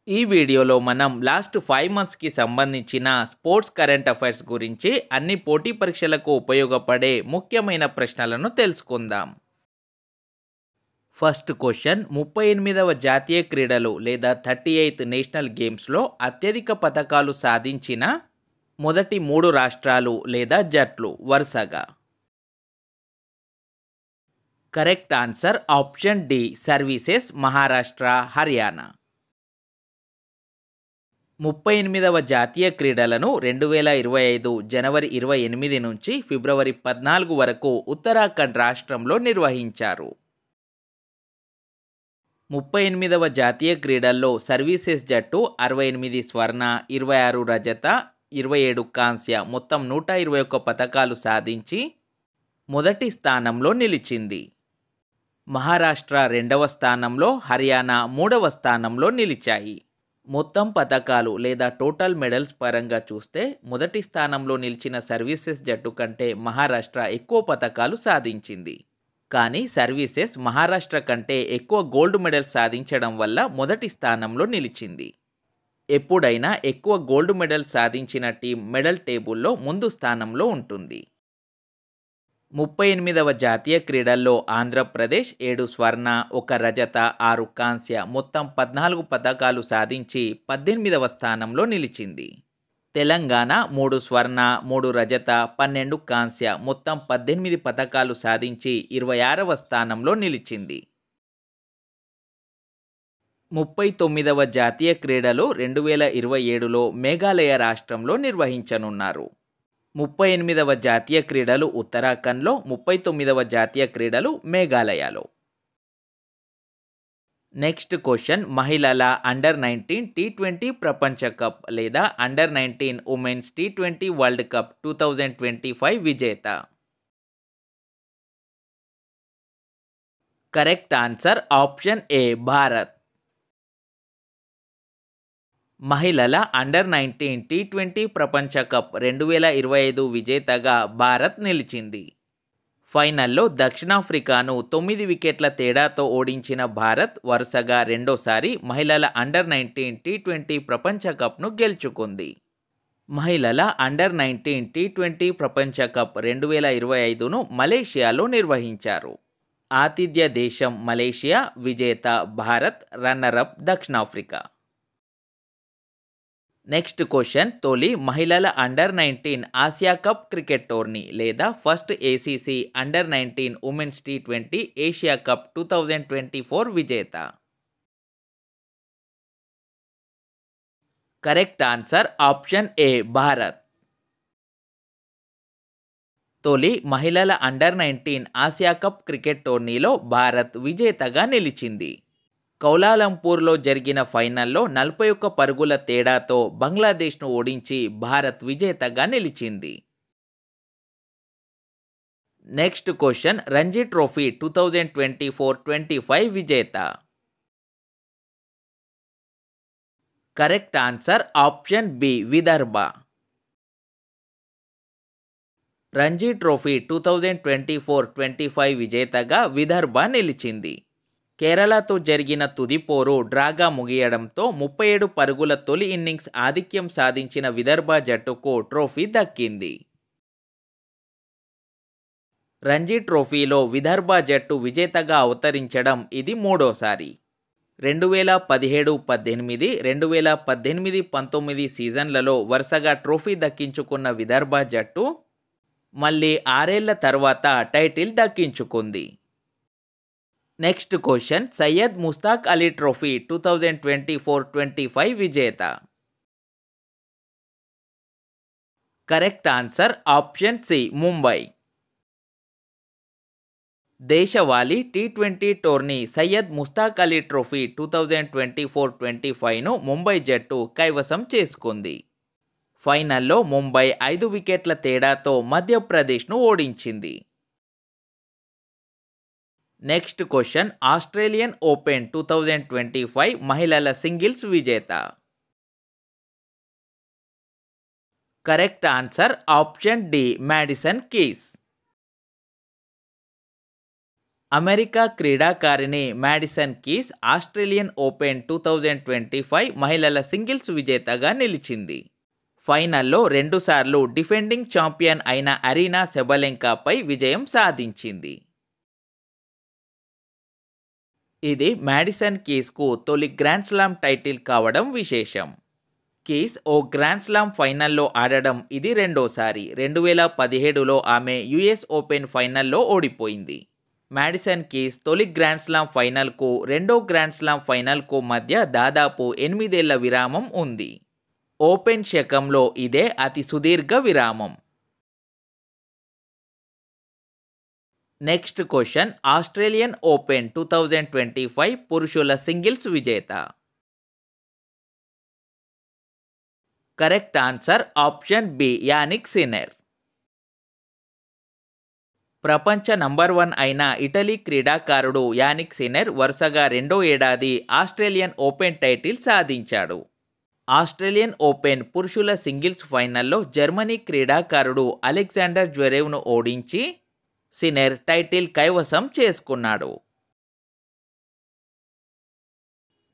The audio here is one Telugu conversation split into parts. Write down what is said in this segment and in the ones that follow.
ఈ వీడియోలో మనం లాస్ట్ 5 మంత్స్‌కి సంబంధించిన స్పోర్ట్స్ కరెంట్ అఫైర్స్ గురించి అన్ని పోటీ పరీక్షలకు ఉపయోగపడే ముఖ్యమైన ప్రశ్నలను తెలుసుకుందాం. ఫస్ట్ క్వశ్చన్ 38వ జాతీయ క్రీడలు లేదా 38th నేషనల్ గేమ్స్‌లో అత్యధిక పతకాలు సాధించిన మొదటి 3 రాష్ట్రాలు లేదా జట్లు వరుసగా. Correct answer option D services Maharashtra, Haryana. 38వ జాతీయ క్రీడలను 2025 జనవరి 28 నుంచి ఫిబ్రవరి 14 వరకు ఉత్తరాఖండ్ రాష్ట్రంలో నిర్వహించారు. 38వ జాతీయ క్రీడల్లో సర్వీసెస్ జట్టు 68 స్వర్ణ, 26 రజత, 27 కాంస్య మొత్తం 121 పతకాలు సాధించి మొదటి స్థానంలో నిలిచింది. మహారాష్ట్ర రెండవ స్థానంలో, హర్యానా మూడవ స్థానంలో నిలిచాయి. మొత్తం పతకాలు లేదా టోటల్ మెడల్స్ పరంగా చూస్తే మొదటి స్థానంలో నిలిచిన సర్వీసెస్ జట్టు కంటే మహారాష్ట్ర ఎక్కువ పతకాలు సాధించింది. కానీ సర్వీసెస్ మహారాష్ట్ర కంటే ఎక్కువ గోల్డ్ మెడల్స్ సాధించడం వల్ల మొదటి స్థానంలో నిలిచింది. ఎప్పుడైనా ఎక్కువ గోల్డ్ మెడల్స్ సాధించిన టీం మెడల్ టేబుల్లో ముందు స్థానంలో ఉంటుంది. 38వ జాతీయ క్రీడల్లో ఆంధ్రప్రదేశ్ 7 స్వర్ణ, 1 రజత, 6 కాంస్య మొత్తం 14 పతకాలు సాధించి 18వ స్థానంలో నిలిచింది. తెలంగాణ 3 స్వర్ణ, 3 రజత, 12 కాంస్య మొత్తం 18 పతకాలు సాధించి 26వ స్థానంలో నిలిచింది. 39వ జాతీయ క్రీడలు 2027లో మేఘాలయ రాష్ట్రంలో నిర్వహించనున్నారు. 38వ జాతీయ క్రీడలు ఉత్తరాఖండ్లో, 39వ జాతీయ క్రీడలు మేఘాలయలో. నెక్స్ట్ క్వశ్చన్ మహిళల అండర్-19 టీ20 ప్రపంచ కప్ లేదా under-19 women's T20 world cup 2025 విజేత. Correct answer option A Bharat. మహిళల అండర్-19 టీ20 ప్రపంచ కప్ 2025 విజేతగా భారత్ నిలిచింది. ఫైనల్లో దక్షిణాఫ్రికాను 9 వికెట్ల తేడాతో ఓడించిన భారత్ వరుసగా రెండోసారి మహిళల అండర్-19 టీ20 ప్రపంచ కప్ను గెలుచుకుంది. మహిళల అండర్-19 టీ20 ప్రపంచ కప్ 2025ను మలేషియాలో నిర్వహించారు. ఆతిథ్య దేశం మలేషియా, విజేత భారత్, రన్నరప్ దక్షిణాఫ్రికా. నెక్స్ట్ క్వశ్చన్ తొలి మహిళల అండర్-19 ఆసియా కప్ క్రికెట్ టోర్నీ లేదా ఫస్ట్ ఏసీసీ అండర్-19 ఉమెన్స్ టీ20 ఏషియా కప్ 2024 విజేత. Correct answer option A Bharat. తొలి మహిళల అండర్-19 ఆసియా కప్ క్రికెట్ టోర్నీలో భారత్ విజేతగా నిలిచింది. కౌలాలంపూర్లో జరిగిన ఫైనల్లో 41 పరుగుల తేడాతో బంగ్లాదేశ్ను ఓడించి భారత్ విజేతగా నిలిచింది. నెక్స్ట్ క్వశ్చన్ రంజీ ట్రోఫీ 2024-25 విజేత. Correct answer option B Vidarbha. Ranji trophy 2024-25 విజేతగా విదర్భ నిలిచింది. కేరళతో జరిగిన తుది పోరు డ్రాగా ముగియడంతో 37 పరుగుల తొలి ఇన్నింగ్స్ ఆధిక్యం సాధించిన విదర్భ జట్టుకు ట్రోఫీ దక్కింది. రంజీ ట్రోఫీలో విదర్భ జట్టు విజేతగా అవతరించడం ఇది మూడోసారి. 2017-18, 2018-19 సీజన్లలో వరుసగా ట్రోఫీ దక్కించుకున్న విదర్భ జట్టు మళ్ళీ 6 ఏళ్ల తర్వాత టైటిల్ దక్కించుకుంది. Next question Syed Mushtaq Ali trophy 2024-25 విజేత. Correct answer option C Mumbai. దేశవాళీ టీ20 టోర్నీ సయ్యద్ ముస్తాక్ అలీ ట్రోఫీ 2024-25ను ముంబై జట్టు కైవసం చేసుకుంది. ఫైనల్లో ముంబై 5 వికెట్ల తేడాతో మధ్యప్రదేశ్ను ఓడించింది. నెక్స్ట్ క్వశ్చన్ ఆస్ట్రేలియన్ ఓపెన్ 2025 మహిళల సింగిల్స్ విజేత. Correct answer option D Madison Keys. America క్రీడాకారిణి మ్యాడిసన్ కీస్ ఆస్ట్రేలియన్ ఓపెన్ 2025 మహిళల సింగిల్స్ విజేతగా నిలిచింది. ఫైనల్లో రెండుసార్లు డిఫెండింగ్ ఛాంపియన్ అయిన అరీనా సెబలెంకాపై విజయం సాధించింది. ఇది మ్యాడిసన్ కీస్కు తొలి గ్రాండ్ స్లామ్ టైటిల్ కావడం విశేషం. కీస్ ఓ గ్రాండ్ స్లామ్ ఫైనల్లో ఆడడం ఇది రెండోసారి. 2017లో ఆమె యుఎస్ ఓపెన్ ఫైనల్లో ఓడిపోయింది. మ్యాడిసన్ కీస్ తొలి గ్రాండ్ స్లామ్ ఫైనల్కు, రెండో గ్రాండ్ స్లామ్ ఫైనల్కు మధ్య దాదాపు 8 ఏళ్ల విరామం ఉంది. ఓపెన్ శకంలో ఇదే అతి సుదీర్ఘ విరామం. నెక్స్ట్ క్వశ్చన్, ఆస్ట్రేలియన్ ఓపెన్ 2025 పురుషుల సింగిల్స్ విజేత. Correct answer option B, Jannik Sinner. ప్రపంచ నంబర్ 1 అయిన ఇటలీ క్రీడాకారుడు యానిక్ సిన్నర్ వరుసగా రెండో ఏడాది ఆస్ట్రేలియన్ ఓపెన్ టైటిల్ సాధించాడు. ఆస్ట్రేలియన్ ఓపెన్ పురుషుల సింగిల్స్ ఫైనల్లో జర్మనీ క్రీడాకారుడు అలెగ్జాండర్ జ్వరేవ్ను ఓడించి సిన్నర్ టైటిల్ కైవసం చేసుకున్నాడు.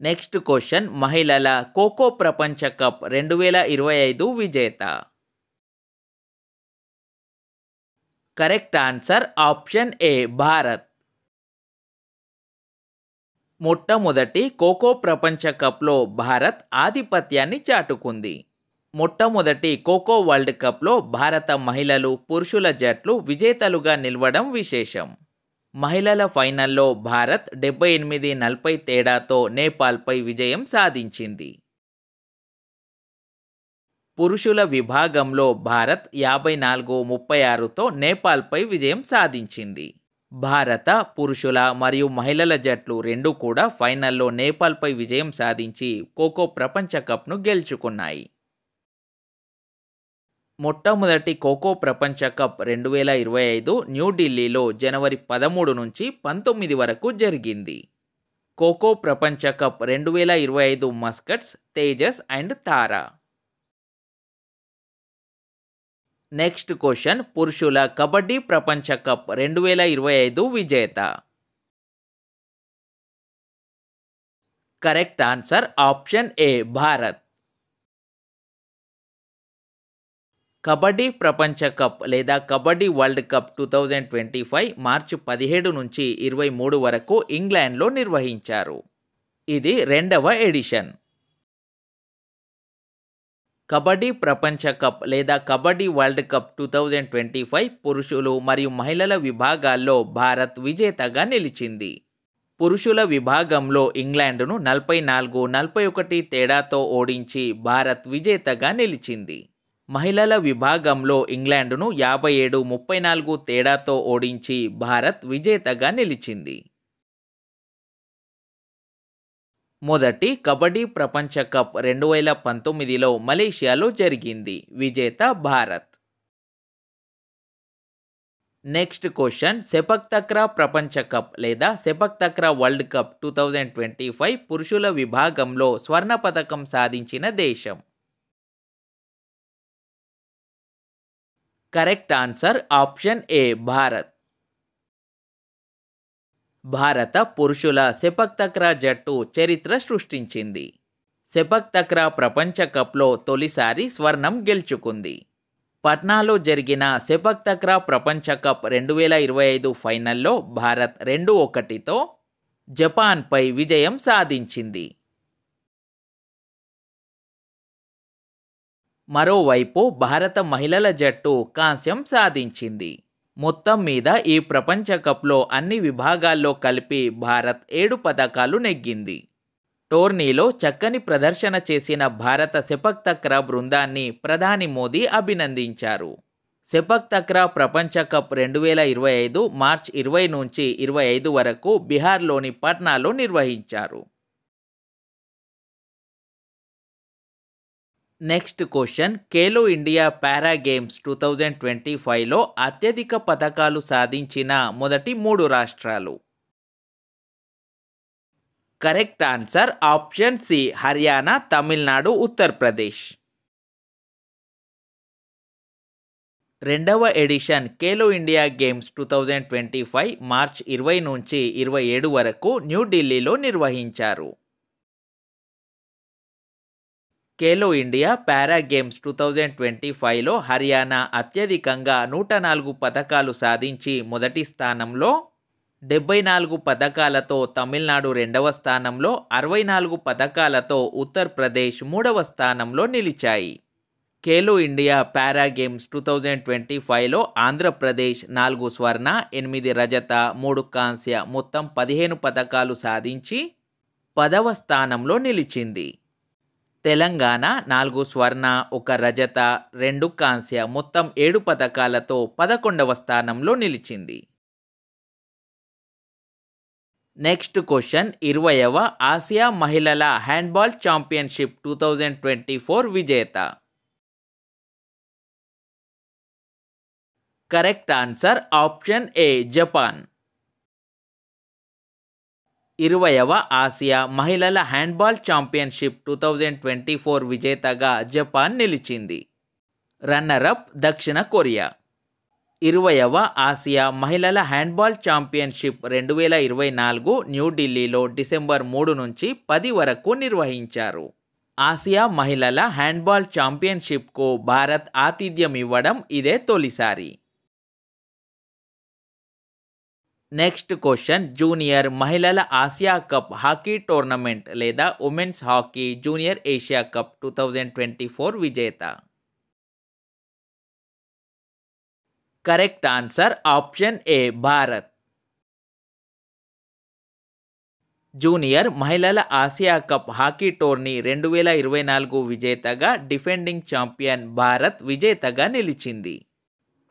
నెక్స్ట్ క్వశ్చన్, మహిళల ఖోఖో ప్రపంచ కప్ 2025 విజేత. Correct answer option A, Bharat. మొట్టమొదటి ఖోఖో ప్రపంచ కప్లో భారత్ ఆధిపత్యాన్ని చాటుకుంది. మొట్టమొదటి ఖోఖో వరల్డ్ కప్లో భారత మహిళలు, పురుషుల జట్లు విజేతలుగా నిలవడం విశేషం. మహిళల ఫైనల్లో భారత్ 78-40 తేడాతో నేపాల్పై విజయం సాధించింది. పురుషుల విభాగంలో భారత్ 54-36తో నేపాల్పై విజయం సాధించింది. భారత పురుషుల మరియు మహిళల జట్లు రెండూ కూడా ఫైనల్లో నేపాల్పై విజయం సాధించి ఖోఖో ప్రపంచ కప్ను గెలుచుకున్నాయి. మొట్టమొదటి ఖోఖో ప్రపంచ కప్ 2025 న్యూఢిల్లీలో జనవరి 13 నుంచి 19 వరకు జరిగింది. ఖోఖో ప్రపంచ cup 2025 mascots, Tejas and Tara. Next question, పురుషుల కబడ్డీ ప్రపంచ కప్ 2025 విజేత. Correct answer option A, Bharat. Kabaddi ప్రపంచ కప్ లేదా కబడ్డీ వరల్డ్ కప్ 2025 మార్చి 17 నుంచి 23 వరకు ఇంగ్లాండ్లో నిర్వహించారు. ఇది రెండవ ఎడిషన్. కబడ్డీ ప్రపంచ కప్ లేదా కబడ్డీ వరల్డ్ కప్ 2025 పురుషులు మరియు మహిళల విభాగాల్లో భారత్ విజేతగా నిలిచింది. పురుషుల విభాగంలో ఇంగ్లాండ్ను 44-41 తేడాతో ఓడించి భారత్ విజేతగా నిలిచింది. మహిళల విభాగంలో ఇంగ్లాండ్ను 57-34 తేడాతో ఓడించి భారత్ విజేతగా నిలిచింది. మొదటి కబడ్డీ ప్రపంచ కప్ 2019లో మలేషియాలో జరిగింది. విజేత భారత్. నెక్స్ట్ క్వశ్చన్, సెపక్ తక్రా ప్రపంచ కప్ లేదా సెపక్ తక్రా వరల్డ్ కప్ 2025 పురుషుల విభాగంలో స్వర్ణ పతకం సాధించిన దేశం. Correct answer option A, Bharat. భారత పురుషుల సెపక్ తక్రా జట్టు చరిత్ర సృష్టించింది. సెపక్ తక్రా ప్రపంచ కప్లో తొలిసారి స్వర్ణం గెలుచుకుంది. పట్నాలో జరిగిన సెపక్ తక్రా ప్రపంచ కప్ 2025 ఫైనల్లో భారత్ 2-1తో జపాన్పై విజయం సాధించింది. మరోవైపు భారత మహిళల జట్టు కాంస్యం సాధించింది. మొత్తం మీద ఈ ప్రపంచ కప్లో అన్ని విభాగాల్లో కలిపి భారత్ 7 పతకాలు నెగ్గింది. టోర్నీలో చక్కని ప్రదర్శన చేసిన భారత సెపక్ తక్రా బృందాన్ని ప్రధాని మోదీ అభినందించారు. సెపక్ తక్రా ప్రపంచ కప్ 2025 మార్చి 20 నుంచి 25 వరకు బీహార్లోని పట్నాలో నిర్వహించారు. Next question, Khelo India para games 2025లో అత్యధిక పతకాలు సాధించిన మొదటి 3 రాష్ట్రాలు. Correct answer option C, Haryana, Tamil Nadu, Uttar Pradesh. రెండవ edition Khelo India games 2025 March 20 నుంచి 27 వరకు న్యూఢిల్లీలో నిర్వహించారు. ఖేలో ఇండియా పారా గేమ్స్ 2025లో హర్యానా అత్యధికంగా 104 పతకాలు సాధించి మొదటి స్థానంలో, 74 పతకాలతో తమిళనాడు రెండవ స్థానంలో, 64 పతకాలతో ఉత్తరప్రదేశ్ మూడవ స్థానంలో నిలిచాయి. ఖేలో ఇండియా పారా గేమ్స్ 2025లో ఆంధ్రప్రదేశ్ 4 స్వర్ణ, 8 రజత, 3 కాంస్య మొత్తం 15 పతకాలు సాధించి 10వ స్థానంలో నిలిచింది. తెలంగాణ 4 స్వర్ణ, 1 రజత, 2 కాంస్య మొత్తం 7 పతకాలతో 11వ స్థానంలో నిలిచింది. నెక్స్ట్ క్వశ్చన్ 20వ ఆసియా మహిళల హ్యాండ్బాల్ ఛాంపియన్షిప్ 2024 విజేత. Correct answer option A Japan. 20వ ఆసియా మహిళల హ్యాండ్బాల్ ఛాంపియన్షిప్ 2024 విజేతగా జపాన్ నిలిచింది. రన్నరప్ దక్షిణ కొరియా. 20వ ఆసియా మహిళల హ్యాండ్బాల్ ఛాంపియన్షిప్ 2024 న్యూఢిల్లీలో డిసెంబర్ 3 నుంచి 10 వరకు నిర్వహించారు. ఆసియా మహిళల హ్యాండ్బాల్ ఛాంపియన్షిప్కు భారత్ ఆతిథ్యం ఇవ్వడం ఇదే తొలిసారి. నెక్స్ట్ క్వశ్చన్ జూనియర్ మహిళల ఆసియా కప్ హాకీ టోర్నమెంట్ లేదా women's hockey junior Asia cup 2024 విజేత. Correct answer option A Bharat. Junior మహిళల ఆసియా కప్ హాకీ టోర్నీ 2024 విజేతగా డిఫెండింగ్ ఛాంపియన్ భారత్ విజేతగా నిలిచింది.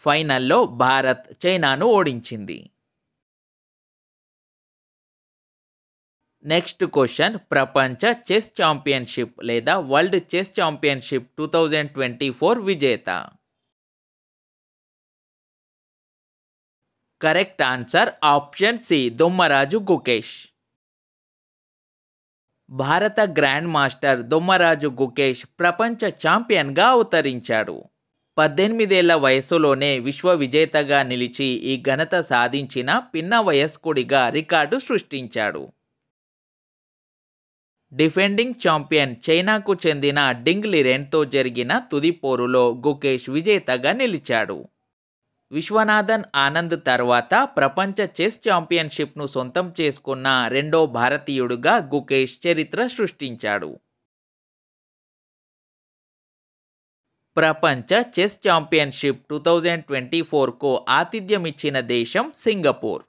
ఫైనల్లో భారత్ చైనాను ఓడించింది. నెక్స్ట్ క్వశ్చన్ ప్రపంచ చెస్ ఛాంపియన్షిప్ లేదా వరల్డ్ చెస్ ఛాంపియన్షిప్ 2024 విజేత. Correct answer option C Dommaraju Gukesh. భారత గ్రాండ్ మాస్టర్ దొమ్మరాజు గుకేష్ ప్రపంచ ఛాంపియన్గా అవతరించాడు. 18 ఏళ్ల వయసులోనే విశ్వ విజేతగా నిలిచి ఈ ఘనత సాధించిన పిన్న వయస్కుడిగా రికార్డు సృష్టించాడు. డిఫెండింగ్ ఛాంపియన్ చైనాకు చెందిన డింగ్ లిరెన్తో జరిగిన తుది పోరులో గుకేష్ విజేతగా నిలిచాడు. విశ్వనాథన్ ఆనంద్ తర్వాత ప్రపంచ చెస్ ఛాంపియన్షిప్ను సొంతం చేసుకున్న రెండో భారతీయుడిగా గుకేష్ చరిత్ర సృష్టించాడు. ప్రపంచ చెస్ ఛాంపియన్షిప్ 2024కు ఆతిథ్యమిచ్చిన దేశం సింగపూర్.